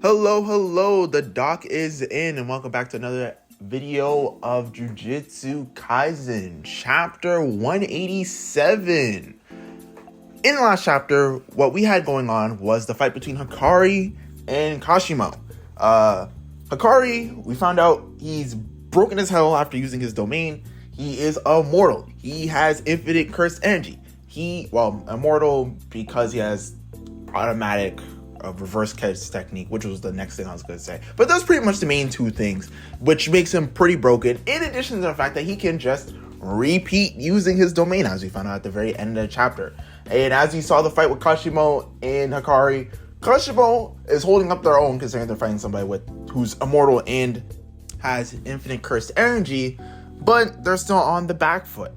Hello, the doc is in, and welcome back to another video of Jujutsu Kaisen Chapter 187. In the last chapter, what we had going on was the fight between Hikari and Kashimo. Hikari, we found out he's broken as hell after using his domain. He is immortal. He has infinite cursed energy. Immortal because he has automatic reverse catch technique, which was the next thing I was going to say. But those pretty much the main two things, which makes him pretty broken, in addition to the fact that he can just repeat using his domain, as we found out at the very end of the chapter. And as we saw the fight with Kashimo and Hikari, Kashimo is holding up their own, considering they're fighting somebody who's immortal and has infinite cursed energy, but they're still on the back foot.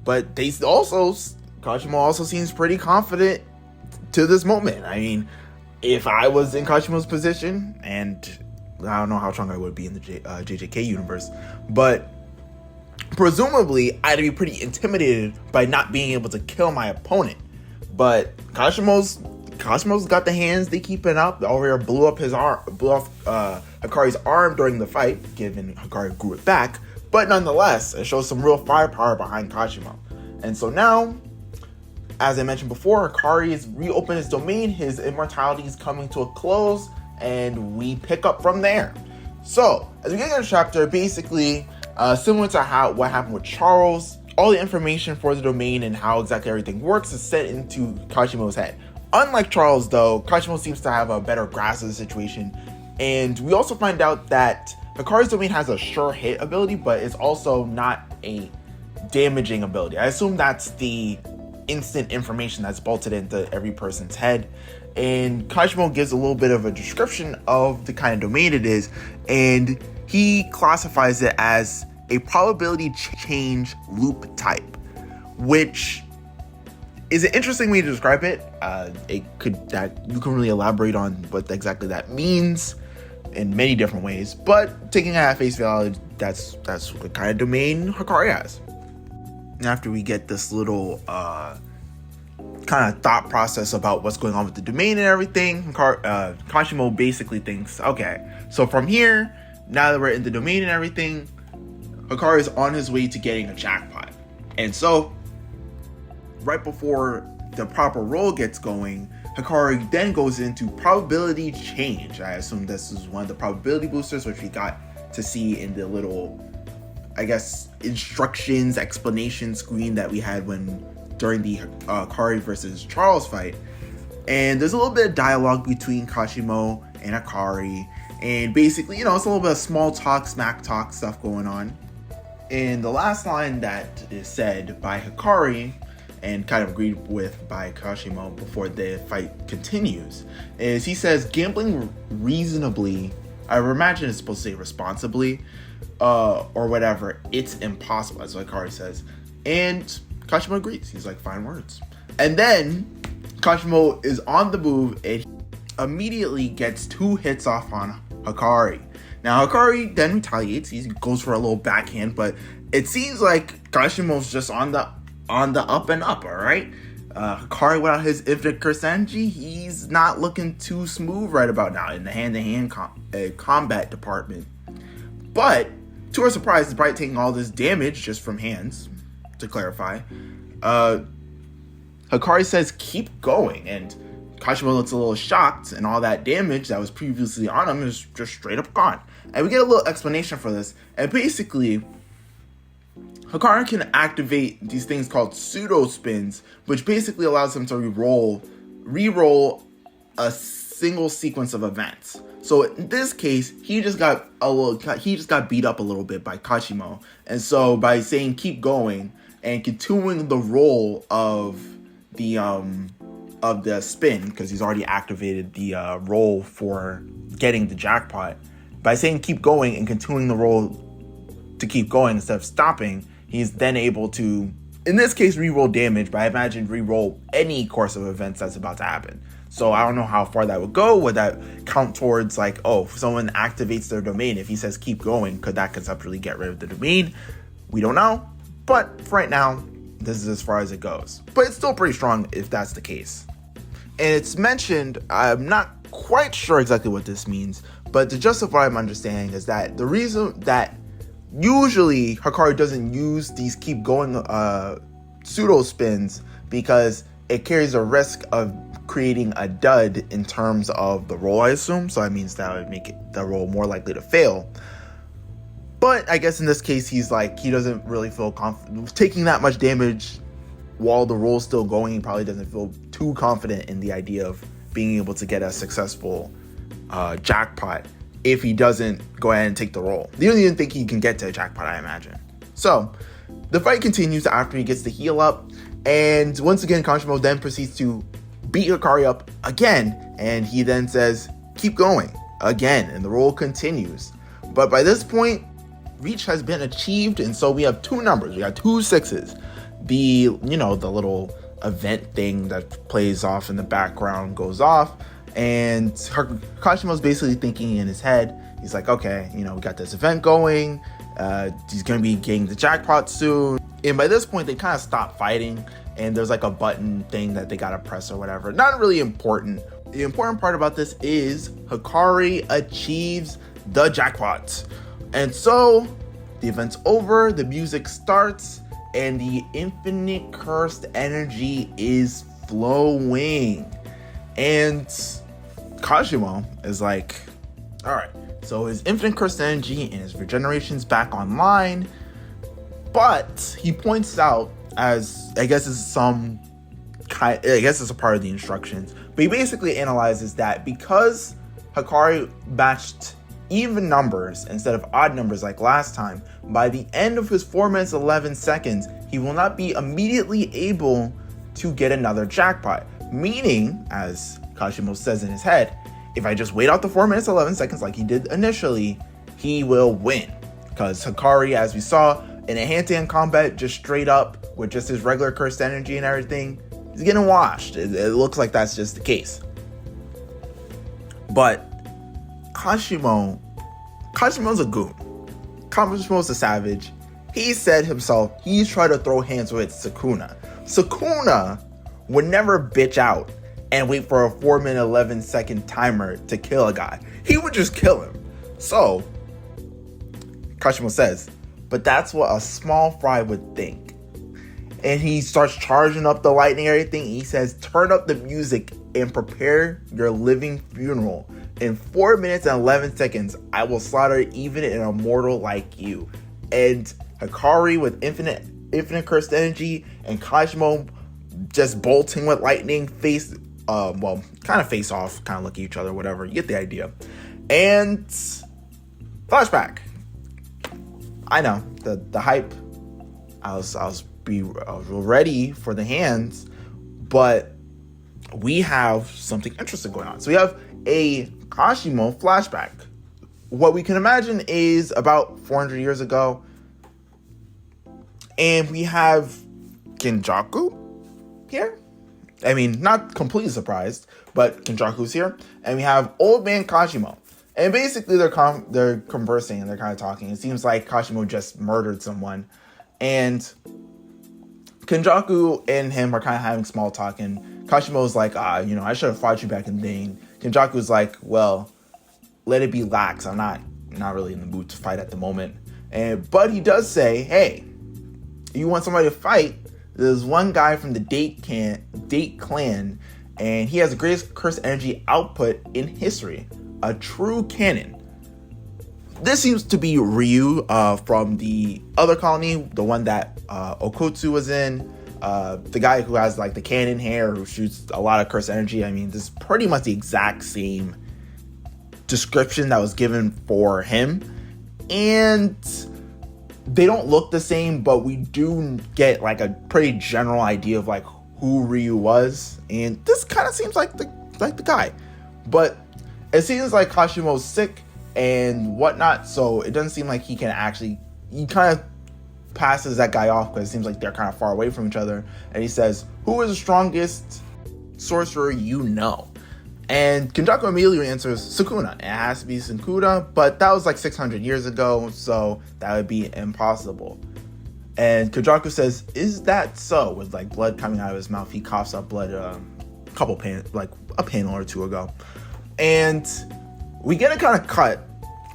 But Kashimo also seems pretty confident to this moment. I mean, if I was in Kashimo's position, and I don't know how strong I would be in the JJK universe, but presumably I'd be pretty intimidated by not being able to kill my opponent. But Kashimo's got the hands, they keep it up. Over here blew off Hikari's arm during the fight, given Hikari grew it back. But nonetheless, it shows some real firepower behind Kashimo. And so now, as I mentioned before, Hikari has reopened his domain, his immortality is coming to a close, and we pick up from there. So, as we get into the chapter, basically, similar to what happened with Charles, all the information for the domain and how exactly everything works is set into Kashimo's head. Unlike Charles, though, Kashimo seems to have a better grasp of the situation, and we also find out that Hikari's domain has a sure hit ability, but it's also not a damaging ability. I assume that's the instant information that's bolted into every person's head. And Kashimo gives a little bit of a description of the kind of domain it is, and he classifies it as a probability change loop type, which is an interesting way to describe it. You can really elaborate on what exactly that means in many different ways, but taking it at face value, that's the kind of domain Hikari has. After we get this little kind of thought process about what's going on with the domain and everything, Kashimo basically thinks, okay, so from here, now that we're in the domain and everything, Hikari is on his way to getting a jackpot. And so, right before the proper roll gets going, Hikari then goes into probability change. I assume this is one of the probability boosters, which we got to see in the little, I guess, instructions, explanation screen that we had during the Hikari versus Charles fight. And there's a little bit of dialogue between Kashimo and Hikari, and basically, it's a little bit of small talk, smack talk stuff going on. And the last line that is said by Hikari, and kind of agreed with by Kashimo before the fight continues, is he says, gambling reasonably, I imagine it's supposed to say responsibly, or whatever, it's impossible, as Hikari says. And Kashimo agrees. He's like, fine words. And then Kashimo is on the move and he immediately gets 2 hits off on Hikari. Now Hikari then retaliates. He goes for a little backhand, but it seems like Kashimo's just on the up and up, alright? Hikari, without his infinite curse energy, he's not looking too smooth right about now in the hand-to-hand combat department. But to our surprise, despite taking all this damage just from hands, to clarify, Hikari says keep going, and Kashimo looks a little shocked, and all that damage that was previously on him is just straight up gone. And we get a little explanation for this, and basically Hikari can activate these things called pseudo spins, which basically allows him to re-roll a single sequence of events. So in this case, he just got beat up a little bit by Kashimo, and so by saying keep going and continuing the roll of the spin, because he's already activated the roll for getting the jackpot, by saying keep going and continuing the roll to keep going instead of stopping, he's then able to, in this case, re-roll damage, but I imagine re-roll any course of events that's about to happen. So I don't know how far that would go. Would that count towards, like, if someone activates their domain, if he says keep going, could that conceptually get rid of the domain? We don't know. But for right now, this is as far as it goes. But it's still pretty strong if that's the case. And it's mentioned, I'm not quite sure exactly what this means, but to justify my understanding is that the reason that usually Hikari doesn't use these keep going pseudo spins because it carries a risk of creating a dud in terms of the roll, I assume. So that means that would make the roll more likely to fail. But I guess in this case, he's like, he doesn't really feel confident taking that much damage while the roll's still going. He probably doesn't feel too confident in the idea of being able to get a successful jackpot if he doesn't go ahead and take the roll. He doesn't even think he can get to a jackpot, I imagine. So the fight continues after he gets the heal up, and once again Kashimo then proceeds to beat Hikari up again, and he then says keep going again, and the roll continues. But by this point, reach has been achieved, and so we have two numbers. We got 2 6s. The the little event thing that plays off in the background goes off, and Kashimo's basically thinking in his head, he's like, okay, we got this event going, he's gonna be getting the jackpot soon. And by this point they kind of stop fighting, and there's like a button thing that they gotta press or whatever. Not really important. The important part about this is Hikari achieves the jackpot. And so the event's over, the music starts, and the infinite cursed energy is flowing. And Kashimo is like, all right, so his infinite cursed energy and his regeneration's back online. But he points out, as I guess it's a part of the instructions, but he basically analyzes that because Hikari matched even numbers instead of odd numbers like last time, by the end of his 4 minutes 11 seconds, he will not be immediately able to get another jackpot. Meaning, as Kashimo says in his head, if I just wait out the 4 minutes 11 seconds like he did initially, he will win. Because Hikari, as we saw in a hand-to-hand combat, just straight up with just his regular cursed energy and everything, he's getting washed. It looks like that's just the case. But Kashimo's a goon. Kashimo's a savage. He said himself, he's trying to throw hands with Sukuna. Sukuna would never bitch out and wait for a 4 minute 11 second timer to kill a guy. He would just kill him. So Kashimo says, but that's what a small fry would think. And he starts charging up the lightning and everything. He says, turn up the music and prepare your living funeral. In 4 minutes and 11 seconds, I will slaughter even an immortal like you. And Hikari with infinite cursed energy, and Kashimo just bolting with lightning, kind of face off, kind of look at each other, whatever. You get the idea. And flashback. I know the hype. I was ready for the hands, but we have something interesting going on. So we have a Kashimo flashback. What we can imagine is about 400 years ago, and we have Kenjaku here. I mean, not completely surprised, but Kenjaku's here, and we have old man Kashimo. And basically they're conversing and they're kind of talking. It seems like Kashimo just murdered someone, and Kenjaku and him are kind of having small talk, and Kashimo's like, I should have fought you back in the day. And Kenjaku's like, well, let it be lax. I'm not really in the mood to fight at the moment. But he does say, hey, you want somebody to fight? There's one guy from the Date clan, and he has the greatest cursed energy output in history. A true cannon. This seems to be Ryu from the other colony, the one that Okotsu was in. The guy who has like the cannon hair, who shoots a lot of cursed energy. I mean, this is pretty much the exact same description that was given for him. And they don't look the same, but we do get like a pretty general idea of like who Ryu was. And this kind of seems like the guy. But it seems like Kashimo's sick and whatnot, so it doesn't seem like he kind of passes that guy off because it seems like they're kind of far away from each other. And he says, who is the strongest sorcerer you know? And Kenjaku immediately answers, Sukuna. It has to be Sukuna, but that was like 600 years ago, so that would be impossible. And Kenjaku says, is that so? With like blood coming out of his mouth, he coughs up blood a panel or two ago. And we get a kind of cut,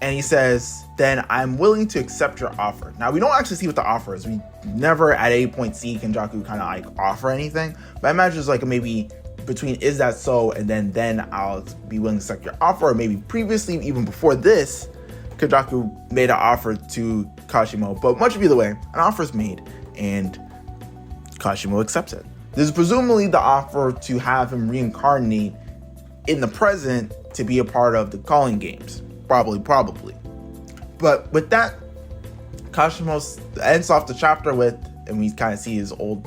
and he says, then I'm willing to accept your offer. Now, we don't actually see what the offer is. We never at any point see Kenjaku kind of like offer anything. But I imagine it's like maybe between is that so and then I'll be willing to accept your offer. Or maybe previously, even before this, Kenjaku made an offer to Kashimo. But much of either way, an offer is made and Kashimo accepts it. This is presumably the offer to have him reincarnate in the present to be a part of the calling games. Probably. But with that, Kashimo ends off the chapter with, and we kind of see his old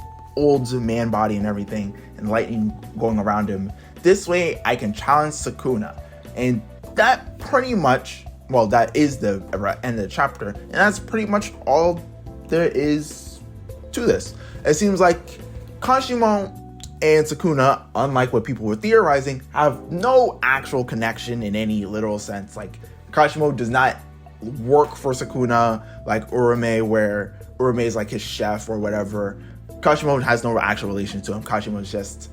man body and everything, and lightning going around him. This way, I can challenge Sukuna. And that pretty much, well, that is the end of the chapter. And that's pretty much all there is to this. It seems like Kashimo and Sukuna, unlike what people were theorizing, have no actual connection in any literal sense. Like, Kashimo does not work for Sukuna like Urame, where Urame is like his chef or whatever. Kashimo has no actual relation to him. Kashimo is just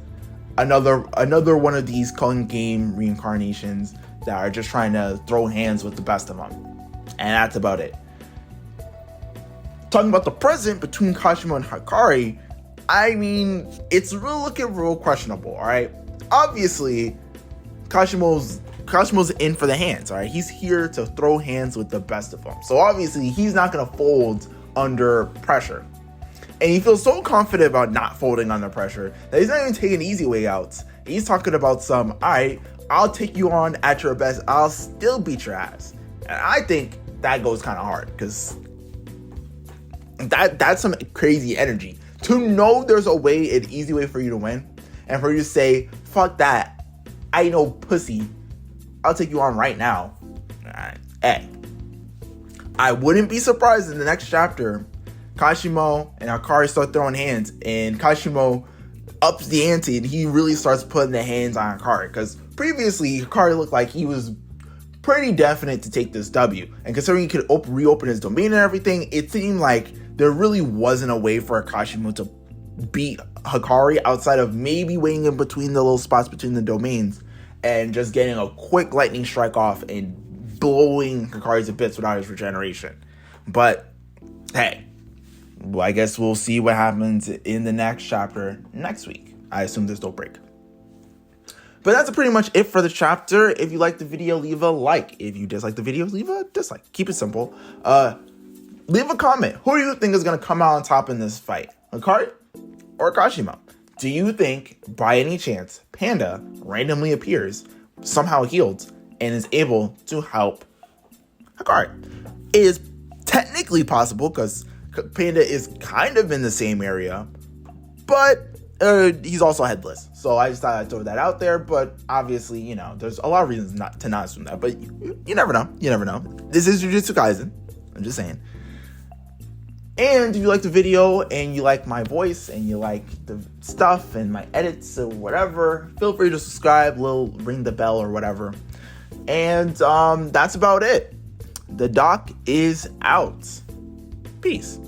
another one of these calling game reincarnations that are just trying to throw hands with the best of them. And that's about it. Talking about the present between Kashimo and Hikari, I mean, it's looking real questionable, all right? Obviously, Kashimo's in for the hands, all right? He's here to throw hands with the best of them. So obviously, he's not going to fold under pressure. And he feels so confident about not folding under pressure that he's not even taking easy way outs. He's talking about all right, I'll take you on at your best. I'll still beat your ass. And I think that goes kind of hard because that's some crazy energy. To know there's an easy way for you to win, and for you to say, fuck that, I ain't no pussy, I'll take you on right now. Hey, I wouldn't be surprised in the next chapter, Kashimo and Hikari start throwing hands, and Kashimo ups the ante, and he really starts putting the hands on Hikari, because previously, Hikari looked like he was pretty definite to take this W, and considering he could reopen his domain and everything, it seemed like there really wasn't a way for Kashimo to beat Hikari outside of maybe waiting in between the little spots between the domains and just getting a quick lightning strike off and blowing Hikari to bits without his regeneration. But hey, well, I guess we'll see what happens in the next chapter next week. I assume there's no break. But that's pretty much it for the chapter. If you liked the video, leave a like. If you dislike the video, leave a dislike. Keep it simple. Leave a comment. Who do you think is going to come out on top in this fight? Hikari or Kashimo? Do you think, by any chance, Panda randomly appears, somehow healed, and is able to help Hikari? It is technically possible, because Panda is kind of in the same area, but he's also headless. So I just thought I'd throw that out there, but obviously, there's a lot of reasons not to assume that, but you never know. You never know. This is Jujutsu Kaisen. I'm just saying. And if you like the video and you like my voice and you like the stuff and my edits or whatever, feel free to subscribe, ring the bell or whatever. And that's about it. The doc is out. Peace.